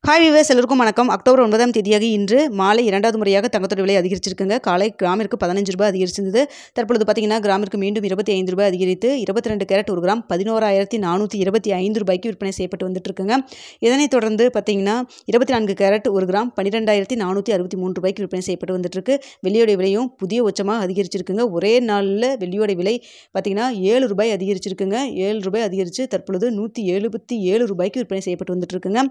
Hi viewers, எல்லோருக்கும் வணக்கம். October 9ஆம் தேதியாக இன்று மாலை இரண்டாவது முறையாக தங்கத்தோட விலை அதிகரிச்சிருக்குங்க. காலை கிராமிற்கு 15 ரூபாய் அதிகரிச்சிருந்தது. தற்பொழுது பார்த்தீங்கன்னா கிராமிற்கு மீண்டும் 25 ரூபாய் அதிகரித்து 22 கேரட் ஒரு கிராம் 11,425 ரூபாய்க்கு விற்பனை செய்யப்பட்டு வந்துட்டு இருக்குங்க. இதனைத் தொடர்ந்து பார்த்தீங்கன்னா 24 கேரட் ஒரு கிராம் 12,463 ரூபாய்க்கு விற்பனை செய்யப்பட்டு வந்துட்டு இருக்கு. வெள்ளியோட விலையும் புதிய உச்சமாக அதிகரிச்சிருக்குங்க. ஒரே நாளில் வெள்ளியோட விலை பார்த்தீங்கன்னா 7 ரூபாய் அதிகரிச்சிருக்குங்க. 7 ரூபாய் அதிகரித்து தற்பொழுது 177 ரூபாய்க்கு விற்பனை செய்யப்பட்டு வந்துட்டு இருக்குங்க.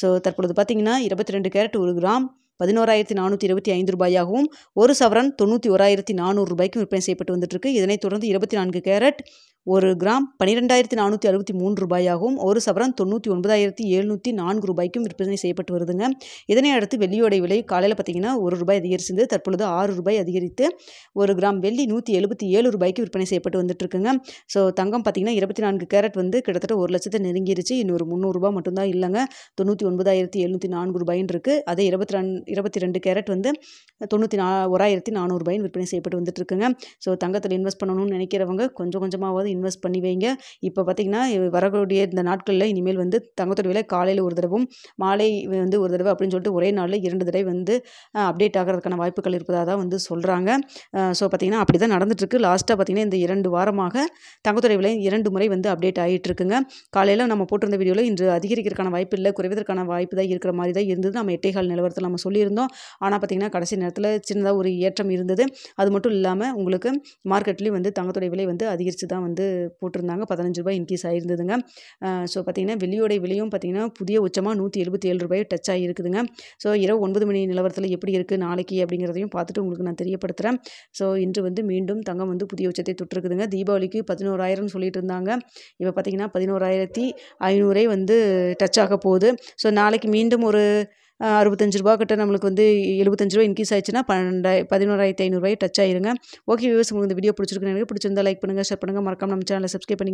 ஸோ தற்பொழுது பார்த்தீங்கன்னா 22 கேரட் ஒரு கிராம் 11,425 ரூபாயாகவும், ஒரு சவரன் 91,400 ரூபாய்க்கும் விற்பனை செய்யப்பட்டு வந்துட்டு இருக்கு. இதனைத் தொடர்ந்து 24 கேரட் ஒரு கிராம் 12,463 ரூபாயாகவும், ஒரு சவரன் 99,704 ரூபாய்க்கும் விற்பனை செய்யப்பட்டு வருதுங்க. இதனை அடுத்து வெள்ளியோட விலை காலையில் பார்த்தீங்கன்னா 1 ரூபாய் அதிகரிச்சிருந்து தற்பொழுது 6 ரூபாய் அதிகரித்து ஒரு கிராம் வெள்ளி 177 ரூபாய்க்கு விற்பனை செய்யப்பட்டு வந்துட்டு இருக்குங்க. ஸோ தங்கம் பார்த்தீங்கன்னா 24 கேரட் கிட்டத்தட்ட 1 லட்சத்தை நெருங்கிருச்சு. இன்னொரு 300 ரூபாய் மட்டும்தான் இல்லைங்க. 99,704 ரூபாயின்னு இருக்கு. அதே 22 கேரட் 91,400 ரூபாயின் விற்பனை செய்யப்பட்டு வந்துட்டு இருக்குங்க. ஸோ தங்கத்தில் இன்வெஸ்ட் பண்ணணும்னு நினைக்கிறவங்க கொஞ்சம் கொஞ்சமாவது இன்வெஸ்ட் பண்ணி வைங்க. இப்போ பார்த்தீங்கன்னா வரக்கூடிய இந்த நாட்களில் இனிமேல் தங்கத்தோட விலை காலையில் ஒரு தடவும் மாலை ஒரு தடவை அப்படின்னு சொல்லிட்டு ஒரே நாளில் 2 தடவை அப்டேட் ஆகிறதுக்கான வாய்ப்புகள் இருப்பதாக தான் சொல்கிறாங்க. ஸோ பார்த்தீங்கன்னா அப்படி தான் நடந்துட்டுருக்கு. லாஸ்ட்டாக பார்த்தீங்கன்னா இந்த 2 வாரமாக தங்கத்தோட விலை 2 முறை அப்டேட் ஆகிட்டு இருக்குங்க. காலையில் நம்ம போட்டிருந்த வீடியோவில் இன்று அதிகரிக்கிறதுக்கான வாய்ப்பு இல்லை, குறைவதற்கான வாய்ப்பு தான் இருக்கிற மாதிரி தான் இருந்தது. நம்ம 8.15 நிலவரத்தில் நம்ம சொல்லியிருந்தோம். ஆனால் பார்த்தீங்கன்னா கடைசி நேரத்தில் சின்னதாக ஒரு ஏற்றம் இருந்தது. அது மட்டும் இல்லாமல் உங்களுக்கு மார்க்கெட்லேயும் தங்கத்தோட விலை அதிகரித்து தான் போட்டிருந்தாங்க. 15 ரூபாய் இன்க்ரீஸ் ஆகிருந்ததுங்க. ஸோ பார்த்தீங்கன்னா வெள்ளியோட விலையும் பார்த்தீங்கன்னா புதிய உச்சமாக 177 ரூபாய் டச் ஆகிருக்குதுங்க. ஸோ இரவு 9 மணி நிலவரத்தில் எப்படி இருக்குது நாளைக்கு அப்படிங்கிறதையும் பார்த்துட்டு உங்களுக்கு நான் தெரியப்படுத்துகிறேன். ஸோ இன்று மீண்டும் தங்கம் புதிய உச்சத்தை தொட்டிருக்குதுங்க. தீபாவளிக்கு 11,000 சொல்லிட்டு இருந்தாங்க. இப்போ பார்த்தீங்கன்னா 11,500 டச் ஆக போகுது. ஸோ நாளைக்கு மீண்டும் ஒரு 65 ரூபா கிட்ட நம்மளுக்கு 75 ரூபா இன்க்ரீஸ் ஆயிடுச்சுன்னா 11,500 டச் ஆயிருங்க. ஓகே வியூவர்ஸ், உங்களுக்கு இந்த வீடியோ பிடிச்சிருக்குன்னு எனக்கு பிடிச்சிருந்தா லைக் பண்ணுங்கள், ஷேர் பண்ணுங்கள், மறக்காம நம்ம சேனலை சப்ஸ்கிரைப் பண்ணி